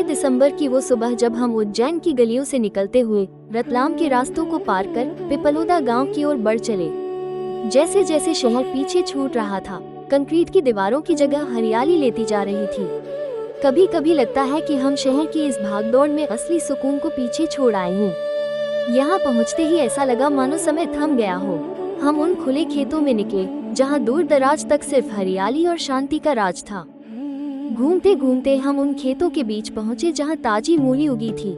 दिसंबर की वो सुबह जब हम उज्जैन की गलियों से निकलते हुए रतलाम के रास्तों को पार कर पिपलोदा गांव की ओर बढ़ चले। जैसे जैसे शहर पीछे छूट रहा था, कंक्रीट की दीवारों की जगह हरियाली लेती जा रही थी। कभी कभी लगता है कि हम शहर की इस भागदौड़ में असली सुकून को पीछे छोड़ आए हैं। यहाँ पहुँचते ही ऐसा लगा मानो समय थम गया हो। हम उन खुले खेतों में निकले जहाँ दूर दराज तक सिर्फ हरियाली और शांति का राज था। घूमते घूमते हम उन खेतों के बीच पहुँचे जहाँ ताजी मूली उगी थी।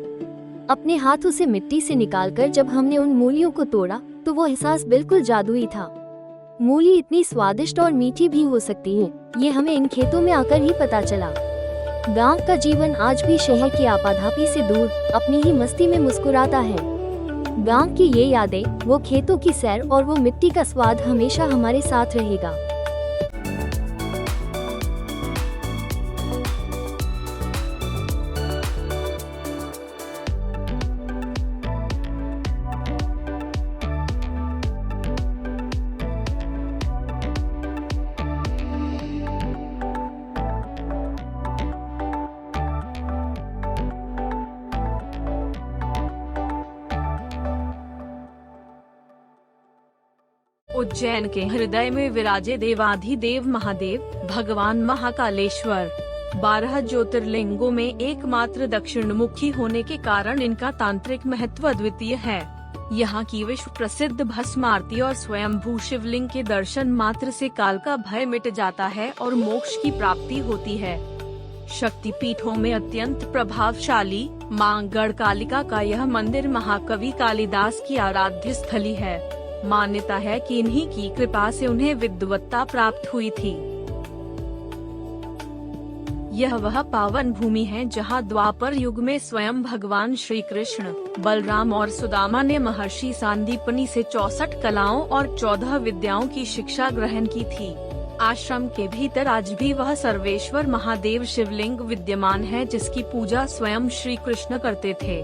अपने हाथों से मिट्टी से निकालकर जब हमने उन मूलियों को तोड़ा तो वो एहसास बिल्कुल जादुई था। मूली इतनी स्वादिष्ट और मीठी भी हो सकती है, ये हमें इन खेतों में आकर ही पता चला। गांव का जीवन आज भी शहर की आपाधापी से दूर अपनी ही मस्ती में मुस्कुराता है। गांव की ये यादें, वो खेतों की सैर और वो मिट्टी का स्वाद हमेशा हमारे साथ रहेगा। उज्जैन के हृदय में विराजे देवाधिदेव महादेव भगवान महाकालेश्वर 12 ज्योतिर्लिंगों में एकमात्र दक्षिणमुखी होने के कारण इनका तांत्रिक महत्व अद्वितीय है। यहाँ की विश्व प्रसिद्ध भस्म आरती और स्वयंभू शिवलिंग के दर्शन मात्र से काल का भय मिट जाता है और मोक्ष की प्राप्ति होती है। शक्ति पीठों में अत्यंत प्रभावशाली मां गढ़कालिका का यह मंदिर महाकवि कालिदास की आराध्य स्थली है। मान्यता है कि इन्हीं की कृपा से उन्हें विद्वत्ता प्राप्त हुई थी। यह वह पावन भूमि है जहां द्वापर युग में स्वयं भगवान श्री कृष्ण, बलराम और सुदामा ने महर्षि सांदीपनि से 64 कलाओं और 14 विद्याओं की शिक्षा ग्रहण की थी। आश्रम के भीतर आज भी वह सर्वेश्वर महादेव शिवलिंग विद्यमान है जिसकी पूजा स्वयं श्री कृष्ण करते थे।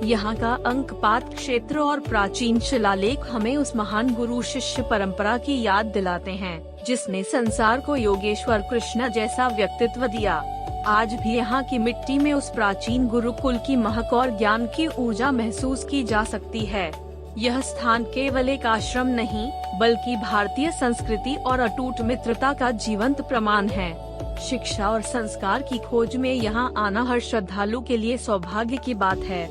यहाँ का अंकपात क्षेत्र और प्राचीन शिलालेख हमें उस महान गुरु शिष्य परंपरा की याद दिलाते हैं जिसने संसार को योगेश्वर कृष्ण जैसा व्यक्तित्व दिया। आज भी यहाँ की मिट्टी में उस प्राचीन गुरुकुल की महक और ज्ञान की ऊर्जा महसूस की जा सकती है। यह स्थान केवल एक आश्रम नहीं बल्कि भारतीय संस्कृति और अटूट मित्रता का जीवंत प्रमाण है। शिक्षा और संस्कार की खोज में यहाँ आना हर श्रद्धालु के लिए सौभाग्य की बात है।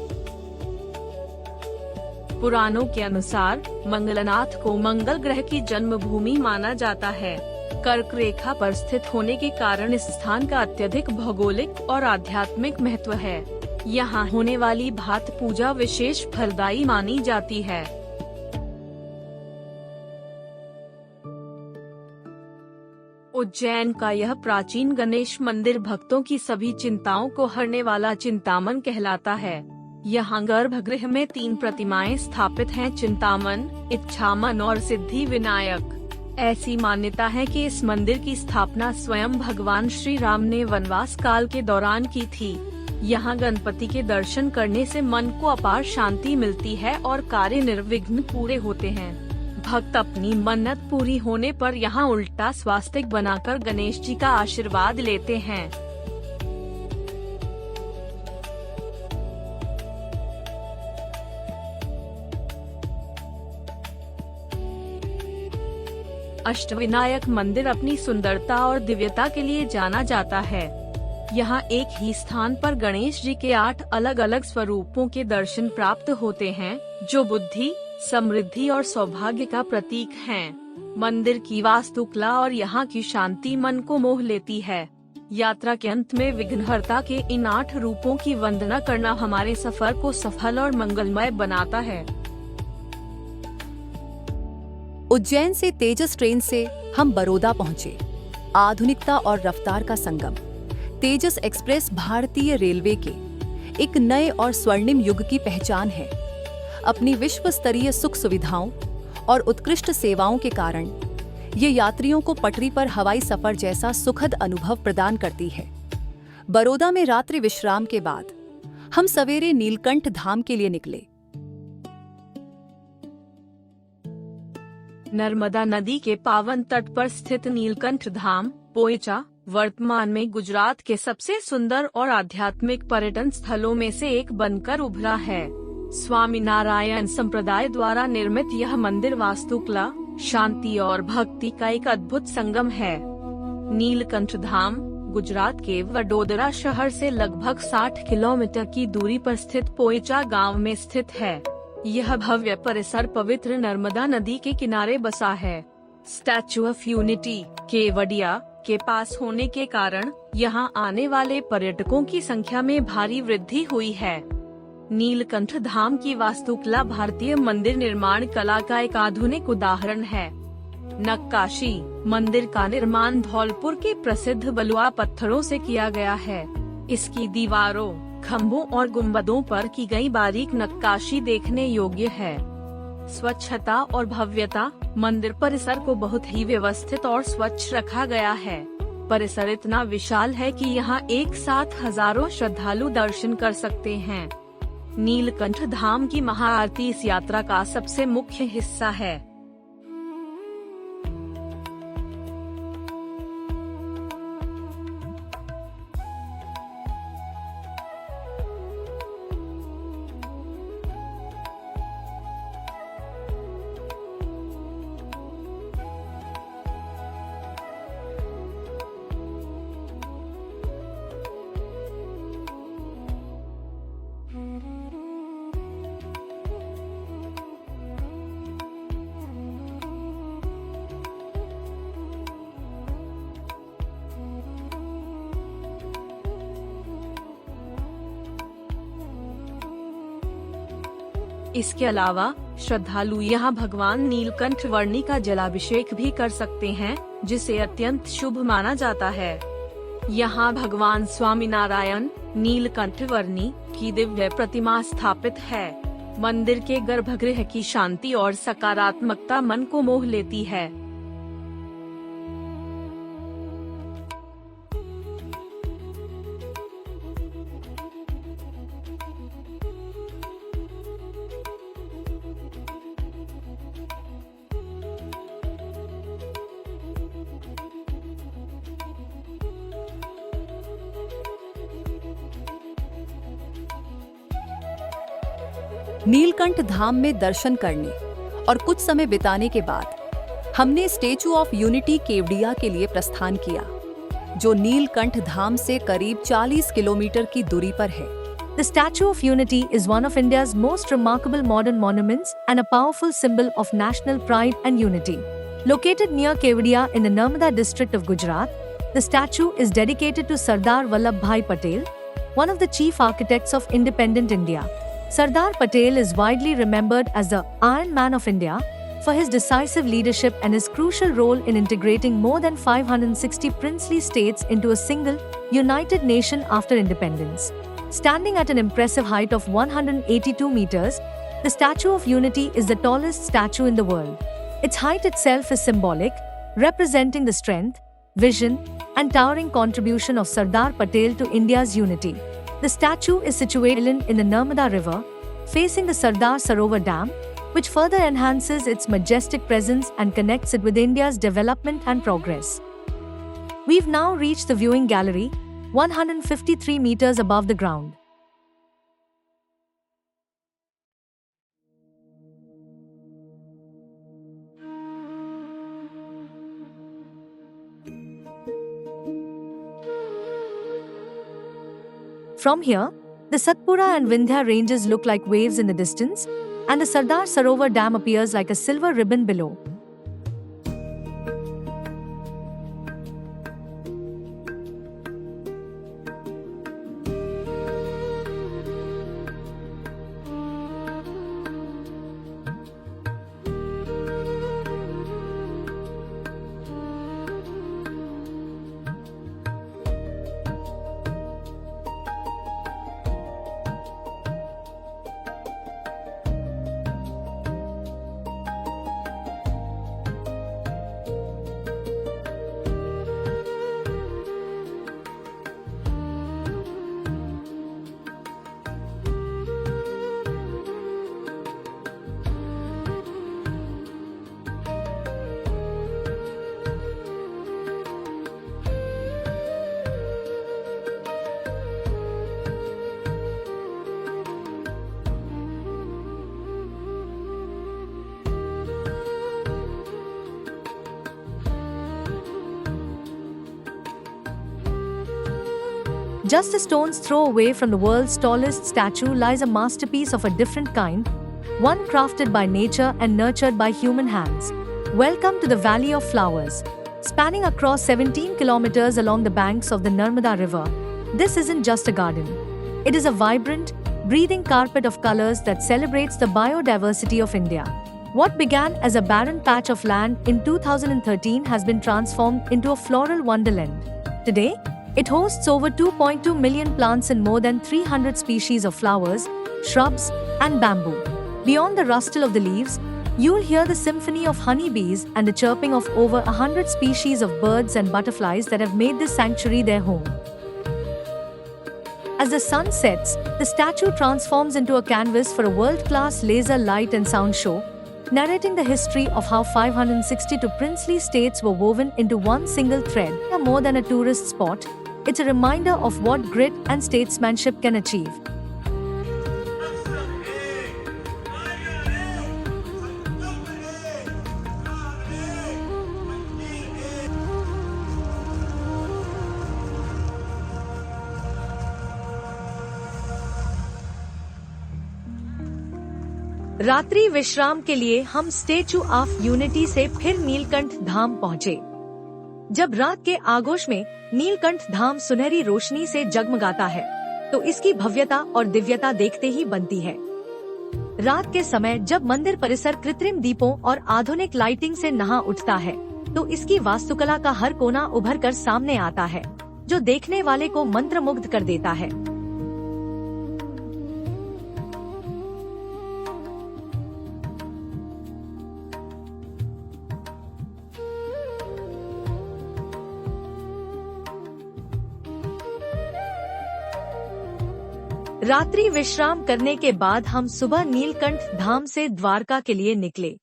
पुराणों के अनुसार मंगलनाथ को मंगल ग्रह की जन्मभूमि माना जाता है। कर्क रेखा पर स्थित होने के कारण इस स्थान का अत्यधिक भौगोलिक और आध्यात्मिक महत्व है। यहाँ होने वाली भात पूजा विशेष फलदायी मानी जाती है। उज्जैन का यह प्राचीन गणेश मंदिर भक्तों की सभी चिंताओं को हरने वाला चिंतामन कहलाता है। यहाँ गर्भगृह में 3 प्रतिमाएं स्थापित हैं, चिंतामन, इच्छामन और सिद्धि विनायक। ऐसी मान्यता है कि इस मंदिर की स्थापना स्वयं भगवान श्री राम ने वनवास काल के दौरान की थी। यहाँ गणपति के दर्शन करने से मन को अपार शांति मिलती है और कार्य निर्विघ्न पूरे होते हैं। भक्त अपनी मन्नत पूरी होने पर यहाँ उल्टा स्वास्तिक बनाकर गणेश जी का आशीर्वाद लेते हैं। अष्टविनायक मंदिर अपनी सुंदरता और दिव्यता के लिए जाना जाता है। यहाँ एक ही स्थान पर गणेश जी के 8 अलग अलग स्वरूपों के दर्शन प्राप्त होते हैं जो बुद्धि, समृद्धि और सौभाग्य का प्रतीक हैं। मंदिर की वास्तुकला और यहाँ की शांति मन को मोह लेती है। यात्रा के अंत में विघ्नहर्ता के इन 8 रूपों की वंदना करना हमारे सफर को सफल और मंगलमय बनाता है। उज्जैन से तेजस ट्रेन से हम बड़ौदा पहुंचे। आधुनिकता और रफ्तार का संगम। तेजस एक्सप्रेस भारतीय रेलवे के एक नए और स्वर्णिम युग की पहचान है। अपनी विश्व स्तरीय सुख सुविधाओं और उत्कृष्ट सेवाओं के कारण ये यात्रियों को पटरी पर हवाई सफर जैसा सुखद अनुभव प्रदान करती है। बड़ौदा में रात्रि विश्राम के बाद हम सवेरे नीलकंठ धाम के लिए निकले। नर्मदा नदी के पावन तट पर स्थित नीलकंठ धाम पोइचा वर्तमान में गुजरात के सबसे सुंदर और आध्यात्मिक पर्यटन स्थलों में से एक बनकर उभरा है। स्वामीनारायण संप्रदाय द्वारा निर्मित यह मंदिर वास्तुकला, शांति और भक्ति का एक अद्भुत संगम है। नीलकंठ धाम गुजरात के वडोदरा शहर से लगभग 60 किलोमीटर की दूरी पर स्थित पोइचा गांव में स्थित है। यह भव्य परिसर पवित्र नर्मदा नदी के किनारे बसा है। स्टैचू ऑफ यूनिटी केवडिया के पास होने के कारण यहां आने वाले पर्यटकों की संख्या में भारी वृद्धि हुई है। नीलकंठ धाम की वास्तुकला भारतीय मंदिर निर्माण कला का एक आधुनिक उदाहरण है। नक्काशी मंदिर का निर्माण धौलपुर के प्रसिद्ध बलुआ पत्थरों से किया गया है। इसकी दीवारों, खम्भों और गुंबदों पर की गई बारीक नक्काशी देखने योग्य है। स्वच्छता और भव्यता मंदिर परिसर को बहुत ही व्यवस्थित और स्वच्छ रखा गया है। परिसर इतना विशाल है कि यहाँ एक साथ हजारों श्रद्धालु दर्शन कर सकते हैं। नीलकंठ धाम की महाआरती इस यात्रा का सबसे मुख्य हिस्सा है। इसके अलावा श्रद्धालु यहाँ भगवान नीलकंठ वर्णी का जलाभिषेक भी कर सकते हैं, जिसे अत्यंत शुभ माना जाता है। यहाँ भगवान स्वामीनारायण नीलकंठ वर्णी की दिव्य प्रतिमा स्थापित है। मंदिर के गर्भगृह की शांति और सकारात्मकता मन को मोह लेती है। नीलकंठ धाम में दर्शन करने और कुछ समय बिताने के बाद हमने स्टैचू ऑफ यूनिटी केवडिया के लिए प्रस्थान किया, जो नीलकंठ धाम से करीब 40 किलोमीटर की दूरी पर है। The Statue of Unity is one of India's most remarkable modern monuments and a powerful symbol of national pride and unity. Located near Kevadia in the Narmada district of Gujarat, the statue is dedicated to Sardar Vallabhbhai Patel, one of the chief architects of independent India. Sardar Patel is widely remembered as the Iron Man of India for his decisive leadership and his crucial role in integrating more than 560 princely states into a single, united nation after independence. Standing at an impressive height of 182 meters, the Statue of Unity is the tallest statue in the world. Its height itself is symbolic, representing the strength, vision, and towering contribution of Sardar Patel to India's unity. The statue is situated in the Narmada River, facing the Sardar Sarovar Dam, which further enhances its majestic presence and connects it with India's development and progress. We've now reached the viewing gallery, 153 meters above the ground. From here, the Satpura and Vindhya ranges look like waves in the distance, and the Sardar Sarovar Dam appears like a silver ribbon below. Just a stone's throw away from the world's tallest statue lies a masterpiece of a different kind, one crafted by nature and nurtured by human hands. Welcome to the Valley of Flowers. Spanning across 17 kilometers along the banks of the Narmada River, this isn't just a garden. It is a vibrant, breathing carpet of colors that celebrates the biodiversity of India. What began as a barren patch of land in 2013 has been transformed into a floral wonderland. Today, it hosts over 2.2 million plants and more than 300 species of flowers, shrubs, and bamboo. Beyond the rustle of the leaves, you'll hear the symphony of honeybees and the chirping of over 100 species of birds and butterflies that have made this sanctuary their home. As the sun sets, the statue transforms into a canvas for a world-class laser light and sound show, narrating the history of how 562 princely states were woven into one single thread. More than a tourist spot, it's a reminder of what grit and statesmanship can achieve. रात्रि विश्राम के लिए हम statue of unity से फिर नीलकंठ धाम पहुँचे। जब रात के आगोश में नीलकंठ धाम सुनहरी रोशनी से जगमगाता है, तो इसकी भव्यता और दिव्यता देखते ही बनती है। रात के समय जब मंदिर परिसर कृत्रिम दीपों और आधुनिक लाइटिंग से नहा उठता है, तो इसकी वास्तुकला का हर कोना उभर कर सामने आता है, जो देखने वाले को मंत्रमुग्ध कर देता है। रात्रि विश्राम करने के बाद हम सुबह नीलकंठ धाम से द्वारका के लिए निकले।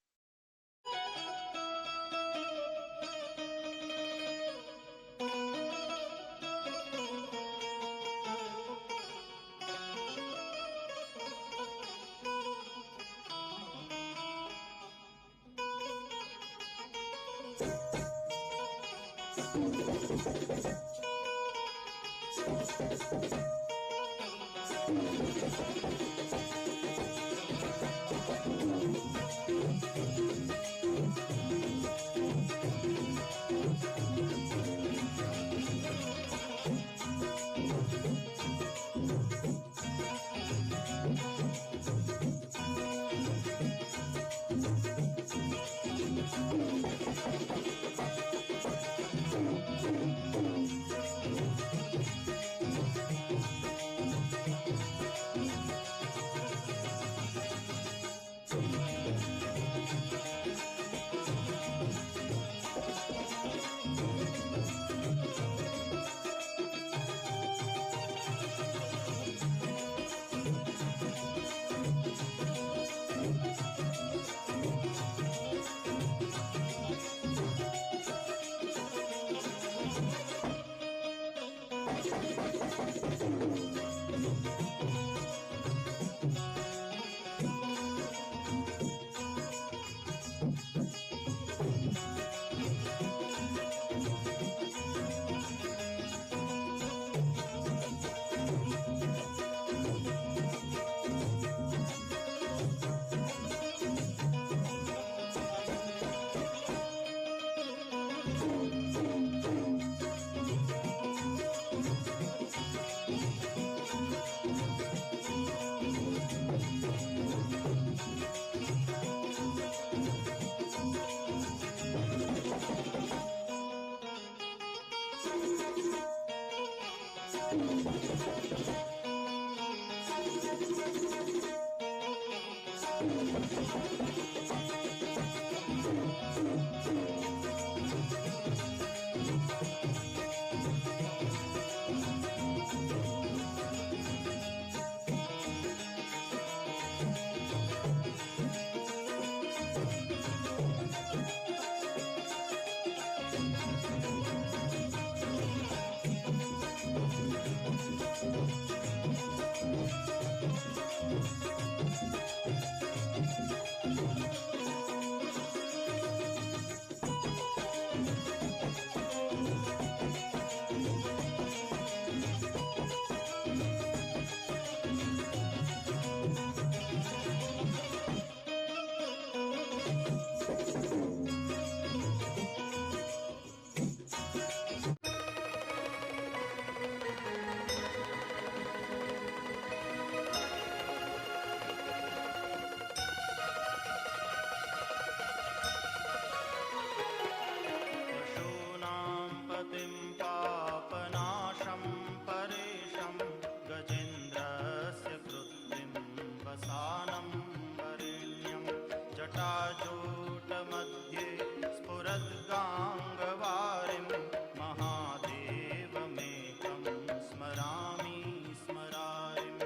जटाजूटमध्ये स्फुरद्गाङ्गवारिं महादेवमेकं स्मरामि स्मरारिम्।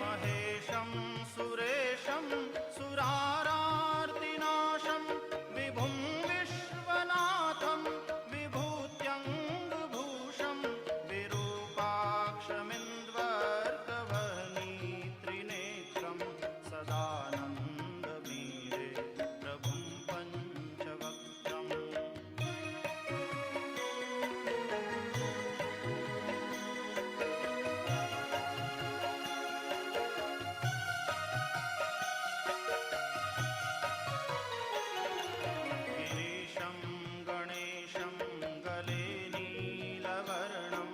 महेशं सुरेशं सुरारार्तिनाशं विभुं विश्वनाथं विभूत्यङ्गभूषं विरूपाक्षमिन्द्वर्कवहनी त्रिनेत्रं सदानन्दमीरे प्रभुं पञ्चवक्त्रम्। गिरीशं गणेशं गले नीलवर्णं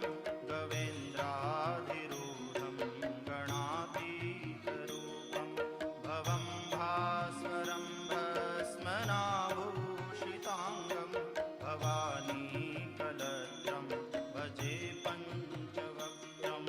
गवेन्द्राधिरूढं गणातीतरूपं भवं भास्वरं भस्मनाभूषिताङ्गं भवानीकलत्रं भजे पञ्चवक्त्रम्।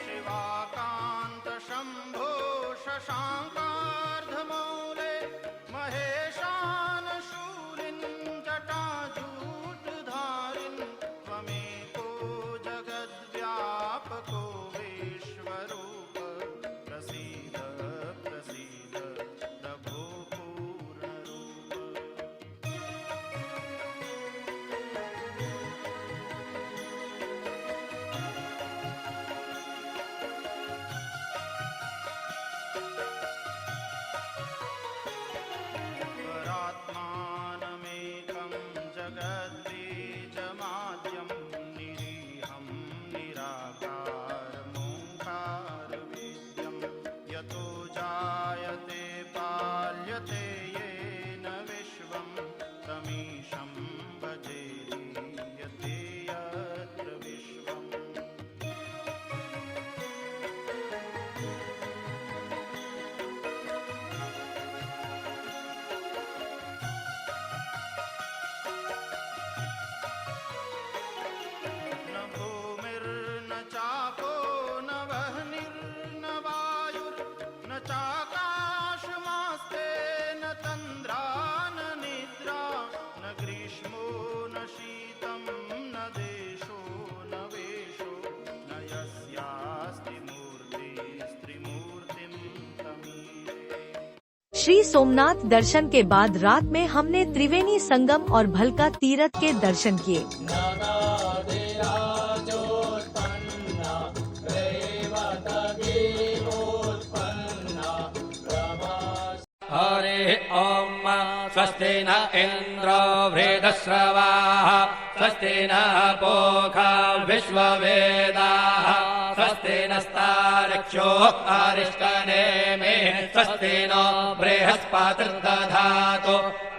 शिवाकान्त शम्भो शशाङ्कार्धमौले महेशान शूलिन् जटाजूटधारिन् त्वमेको जगद्व्यापको विश्वरूप प्रसीद प्रसीद प्रभो पूर्णरूप। स्वरात्मानमेकं जगद्बीजमाद्यं निरीहं निराकारमोङ्कारवेद्यं यतो जायते पाल्यते येन विश्वं तमीशं भजे लीयते यत्र विश्वम्। न भूमिर्न चापो न वह्निर्न वायुर्न चाकाशमास्ते न तन्द्रा न निद्रा न ग्रीष्मो न शीतं न देशो न वेशो न यस्यास्ति मूर्तिस्त्रिमूर्तिं तमीरे। श्री सोमनाथ दर्शन के बाद रात में हमने त्रिवेणी संगम और भलका तीरथ के दर्शन किए। हरे ओम स्वस्ति न इंद्रो वृद्धश्रवाः स्वस्ति न पूषा विश्ववेदाः स्वस्ति नस्तार्क्ष्यो अरिष्टनेमिः स्वस्ति नो बृहस्पतिर्दधातु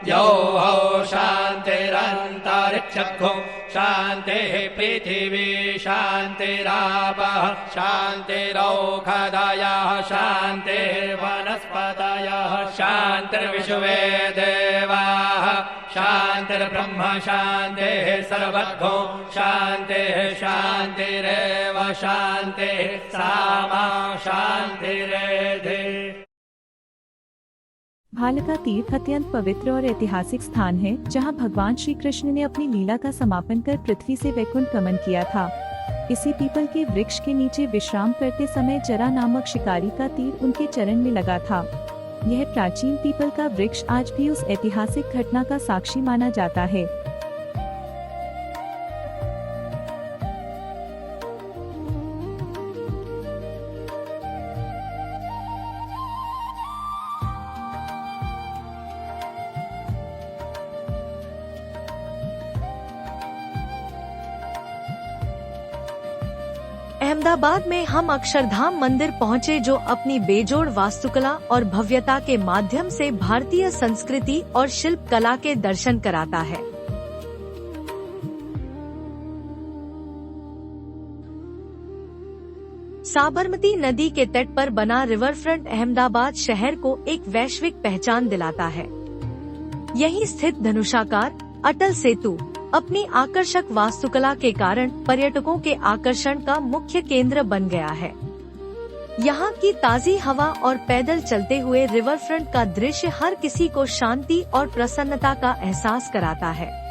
यो हो शान्तिरन्तरिक्षं शान्तिः पृथिवी शान्तिरापः शान्तिरौषधयः शान्तिर्वनस्पतयः शान्तिर्विश्वे देवाः शान्तिर्ब्रह्म शान्तिः सर्वतो शान्तिः शान्तिरेव शान्तिः सामा शान्तिरेधि। भालका तीर्थ अत्यंत पवित्र और ऐतिहासिक स्थान है, जहां भगवान श्री कृष्ण ने अपनी लीला का समापन कर पृथ्वी से वैकुंठ गमन किया था। इसी पीपल के वृक्ष के नीचे विश्राम करते समय जरा नामक शिकारी का तीर उनके चरण में लगा था। यह प्राचीन पीपल का वृक्ष आज भी उस ऐतिहासिक घटना का साक्षी माना जाता है। अहमदाबाद में हम अक्षरधाम मंदिर पहुँचे, जो अपनी बेजोड़ वास्तुकला और भव्यता के माध्यम से भारतीय संस्कृति और शिल्प कला के दर्शन कराता है। साबरमती नदी के तट पर बना रिवरफ्रंट अहमदाबाद शहर को एक वैश्विक पहचान दिलाता है। यहीं स्थित धनुषाकार अटल सेतु अपनी आकर्षक वास्तुकला के कारण पर्यटकों के आकर्षण का मुख्य केंद्र बन गया है। यहाँ की ताज़ी हवा और पैदल चलते हुए रिवरफ्रंट का दृश्य हर किसी को शांति और प्रसन्नता का एहसास कराता है।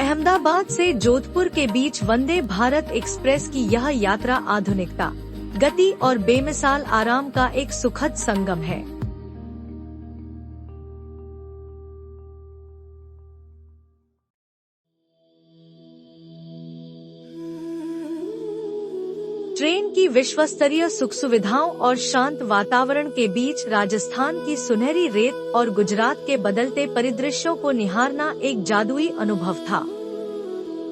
अहमदाबाद से जोधपुर के बीच वंदे भारत एक्सप्रेस की यह यात्रा आधुनिकता, गति और बेमिसाल आराम का एक सुखद संगम है। ट्रेन की विश्वस्तरीय सुख सुविधाओं और शांत वातावरण के बीच राजस्थान की सुनहरी रेत और गुजरात के बदलते परिदृश्यों को निहारना एक जादुई अनुभव था।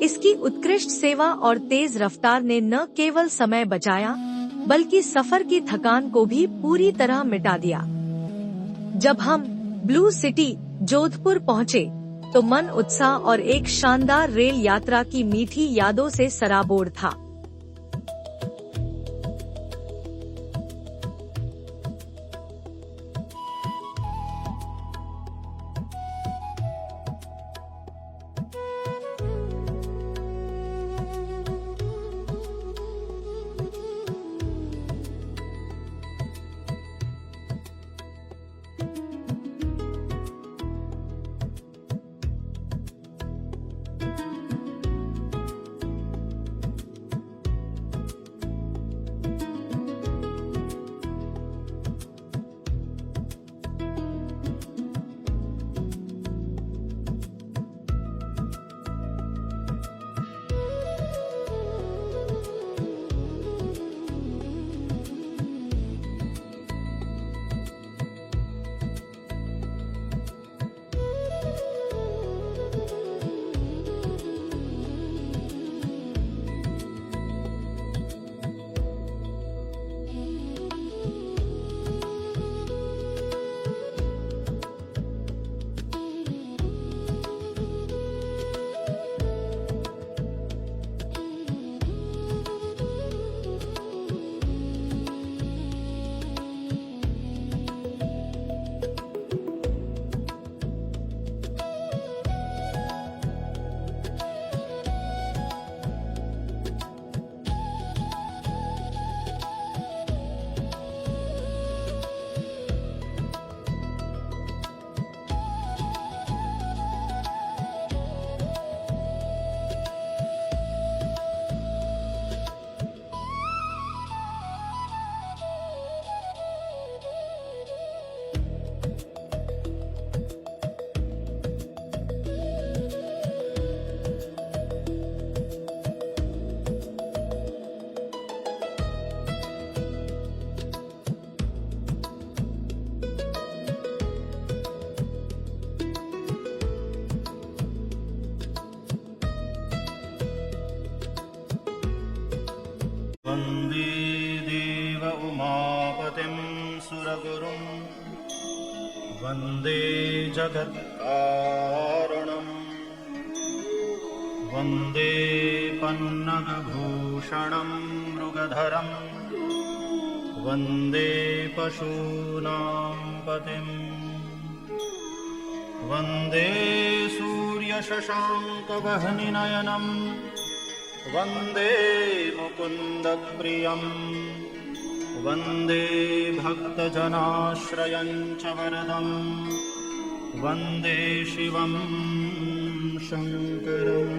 इसकी उत्कृष्ट सेवा और तेज रफ्तार ने न केवल समय बचाया, बल्कि सफर की थकान को भी पूरी तरह मिटा दिया। जब हम ब्लू सिटी जोधपुर पहुँचे, तो मन उत्साह और एक शानदार रेल यात्रा की मीठी यादों से सराबोर था। वन्दे देव उमापतिं सुरगुरुं वन्दे जगत्कारणम् वन्दे पन्नगभूषणं मृगधरं वन्दे पशूनां पतिम् वन्दे सूर्यशशाङ्कवह्निनयनम् वन्दे मुकुन्दप्रियम् वन्दे भक्तजनाश्रयं च वरदं वन्दे शिवं शङ्करम्।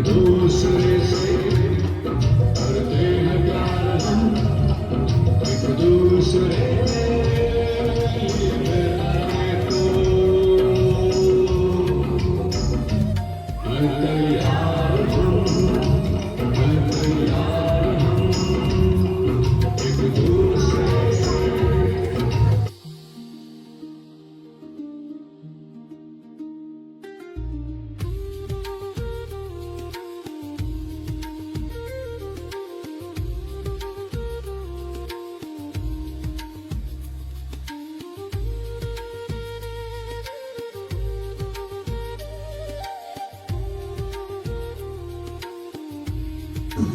दूसरे से करते हैं प्यार हम, एक दूसरे लुक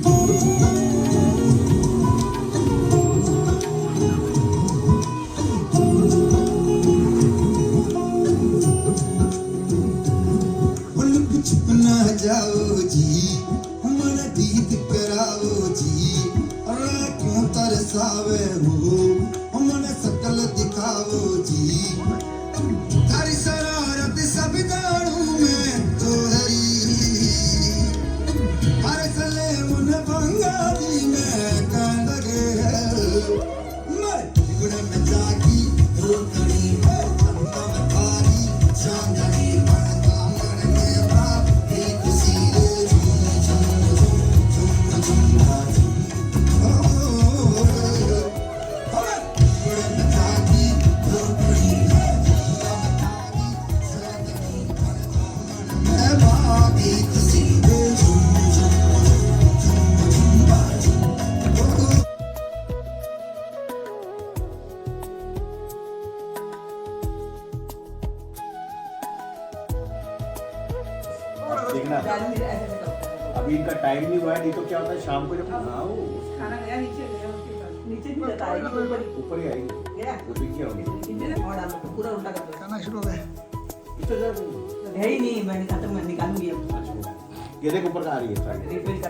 छुप ना जाओ जी, हमारा दीद कराओ जी, और क्यों तरसावे हो, हमारा शकल दिखाओ जी, तारी शरारत सब दारू में तो हरी, हर सले मन भंगा दी में कान लगे है, मैं गुड़ में जागी रोकड़ी है, अंता में भारी चांदनी देखना अभी इनका टाइम नहीं हुआ है, नहीं तो क्या होता है शाम को जब आओ खाना गया नीचे नहीं जाता है ऊपर ही आएगी गया तो फिर क्या होगी। और आप पूरा उल्टा कर दो खाना शुरू हो गया। है ही नहीं, मैं निकालूंगी अब। ये देख ऊपर का आ रही है सारी। रिफिल कर